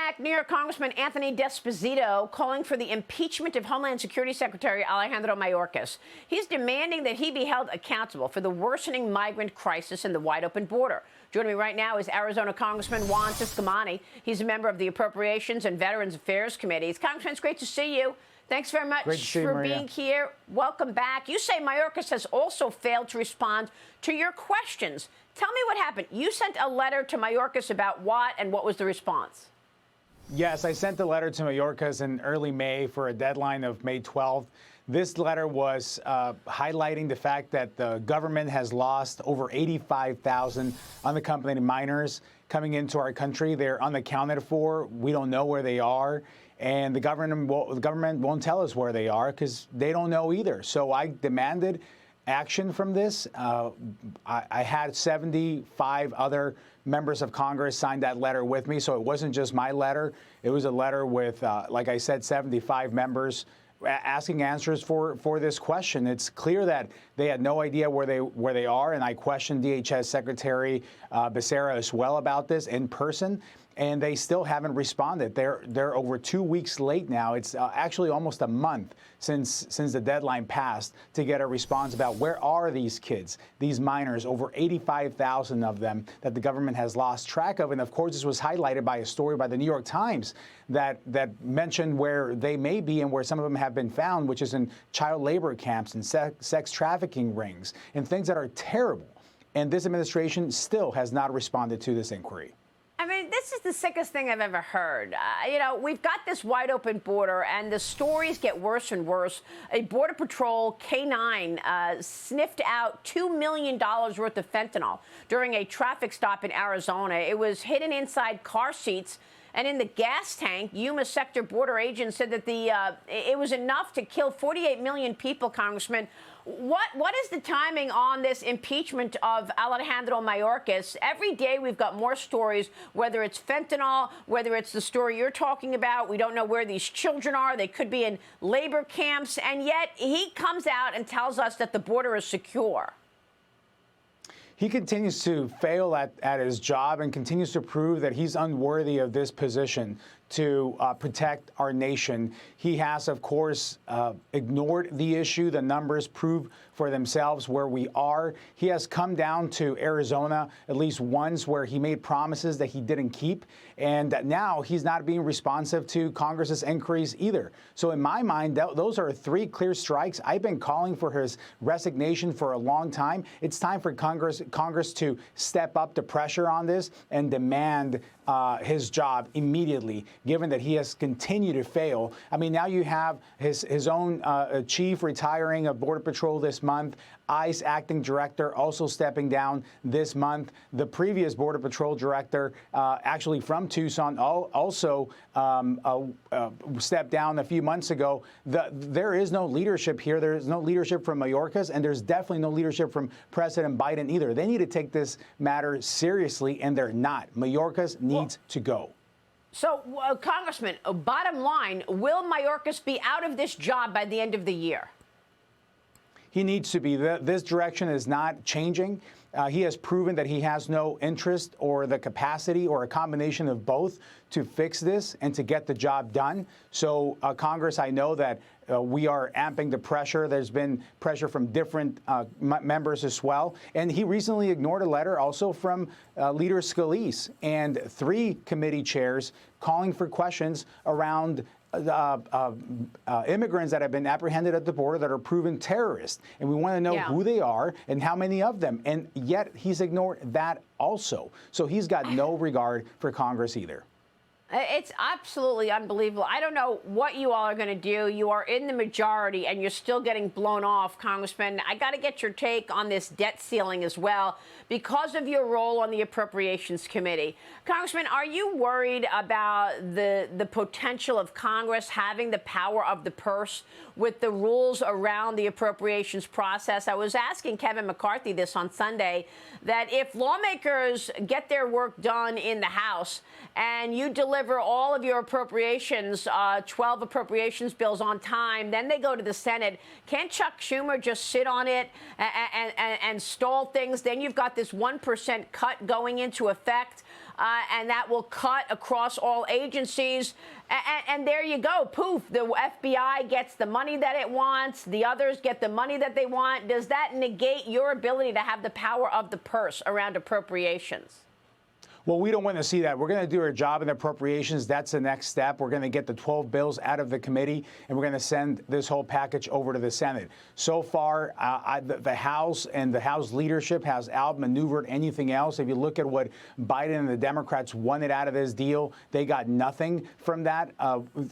back. New York Congressman Anthony D'Esposito calling for the impeachment of Homeland Security Secretary Alejandro Mayorkas. He's demanding that he be held accountable for the worsening migrant crisis in the wide-open border. Joining me right now is Arizona Congressman Juan Ciscomani. He's a member of the Appropriations and Veterans Affairs Committees. Congressman, it's great to see you. Thanks very much for being here. Welcome back. You say Mayorkas has also failed to respond to your questions. Tell me what happened. You sent a letter to Mayorkas about what, and what was the response? Yes, I sent a letter to Mayorkas in early May for a deadline of May 12th. This letter was highlighting the fact that the government has lost over 85,000 unaccompanied minors coming into our country. They're unaccounted for. We don't know where they are. And the government won't tell us where they are because they don't know either. So I demanded action from this. I had 75 other members of Congress sign that letter with me. So it wasn't just my letter. It was a letter with, like I said, 75 members asking answers for this question. It's clear that they had no idea where they are. And I questioned DHS Secretary Becerra as well about this in person. And they still haven't responded. They're over 2 weeks late now. It's actually almost a month since the deadline passed to get a response about where are these kids, these minors, over 85,000 of them that the government has lost track of. And of course, this was highlighted by a story by the New York Times that mentioned where they may be and where some of them have been found, which is in child labor camps and sex trafficking rings and things that are terrible. And this administration still has not responded to this inquiry. I mean, this is the sickest thing I've ever heard. We've got this wide open border, and the stories get worse and worse. A Border Patrol K-9 sniffed out $2 million worth of fentanyl during a traffic stop in Arizona. It was hidden inside car seats and in the gas tank. Yuma Sector border agents said that it was enough to kill 48 million people, Congressman. What is the timing on this impeachment of Alejandro Mayorkas? Every day we've got more stories, whether it's fentanyl, whether it's the story you're talking about. We don't know where these children are. They could be in labor camps. And yet he comes out and tells us that the border is secure. He continues to fail at his job and continues to prove that he's unworthy of this position to protect our nation. He has, of course, ignored the issue. The numbers prove for themselves where we are. He has come down to Arizona at least once where he made promises that he didn't keep. And now he's not being responsive to Congress's inquiries either. So in my mind, those are three clear strikes. I've been calling for his resignation for a long time. It's time for Congress to step up the pressure on this and demand his job immediately, given that he has continued to fail. I mean, now you have his own chief retiring of Border Patrol this month, ICE acting director also stepping down this month. The previous Border Patrol director, actually from Tucson, also stepped down a few months ago. There is no leadership here. There's no leadership from Mayorkas, and there's definitely no leadership from President Biden either. They need to take this matter seriously, and they're not. Mayorkas needs to go. So, Congressman, bottom line, will Mayorkas be out of this job by the end of the year? He needs to be. This direction is not changing. He has proven that he has no interest or the capacity or a combination of both to fix this and to get the job done. So, Congress, I know that we are amping the pressure. There's been pressure from different members as well. And he recently ignored a letter also from Leader Scalise and 3 committee chairs calling for questions around immigrants that have been apprehended at the border that are proven terrorists. And we want to know who they are and how many of them. And yet he's ignored that also. So he's got no regard for Congress either. It's absolutely unbelievable. I don't know what you all are going to do. You are in the majority, and you're still getting blown off, Congressman. I got to get your take on this debt ceiling as well, because of your role on the Appropriations Committee. Congressman, are you worried about the potential of Congress having the power of the purse with the rules around the appropriations process? I was asking Kevin McCarthy this on Sunday, that if lawmakers get their work done in the House and you deliver deliver all of your appropriations, 12 appropriations bills on time, then they go to the Senate. Can't Chuck Schumer just sit on it and stall things? Then you've got this 1% cut going into effect, and that will cut across all agencies. And there you go. Poof, the FBI gets the money that it wants. The others get the money that they want. Does that negate your ability to have the power of the purse around appropriations? Well, we don't want to see that. We're going to do our job in the appropriations. That's the next step. We're going to get the 12 bills out of the committee, and we're going to send this whole package over to the Senate. So far, the House and the House leadership has outmaneuvered anything else. If you look at what Biden and the Democrats wanted out of this deal, they got nothing from that.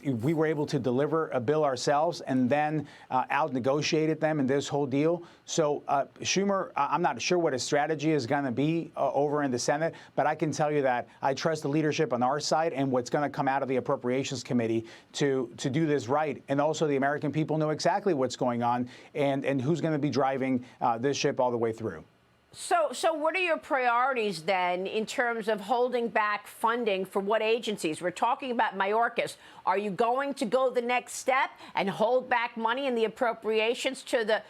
We were able to deliver a bill ourselves and then out-negotiated them in this whole deal. So Schumer, I'm not sure what his strategy is going to be over in the Senate, but I can tell you that I trust the leadership on our side and what's going to come out of the Appropriations Committee to do this right. And also the American people know exactly what's going on and who's going to be driving this ship all the way through. So what are your priorities then in terms of holding back funding for what agencies? We're talking about Mayorkas. Are you going to go the next step and hold back money in the appropriations to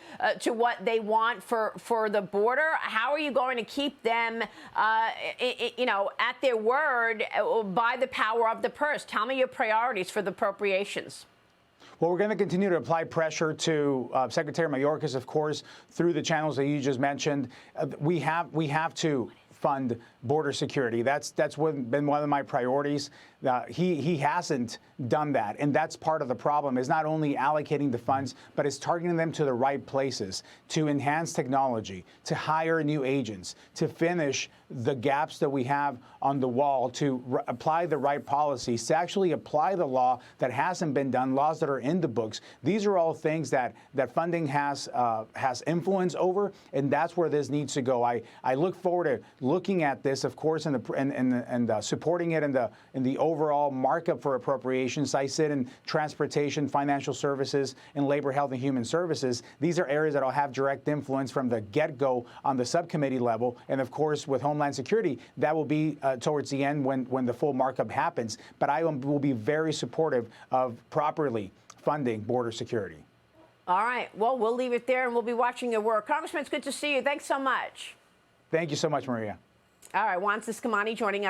what they want for the border? How are you going to keep them, at their word by the power of the purse? Tell me your priorities for the appropriations. Well, we're going to continue to apply pressure to Secretary Mayorkas, of course, through the channels that you just mentioned. We have to fund border security. That's been one of my priorities. He hasn't done that, and that's part of the problem, is not only allocating the funds, but it's targeting them to the right places, to enhance technology, to hire new agents, to finish the gaps that we have on the wall, to apply the right policies, to actually apply the law that hasn't been done, laws that are in the books. These are all things that funding has influence over, and that's where this needs to go. I look forward to looking at this, of course, and supporting it in the overall markup for appropriations. I sit in transportation, financial services, and labor, health, and human services. These are areas that will have direct influence from the get-go on the subcommittee level. And of course, with Homeland Security, that will be towards the end when the full markup happens. But I will be very supportive of properly funding border security. All right. Well, we'll leave it there, and we'll be watching your work. Congressman, it's good to see you. Thanks so much. Thank you so much, Maria. All right. Juan Ciscomani joining us.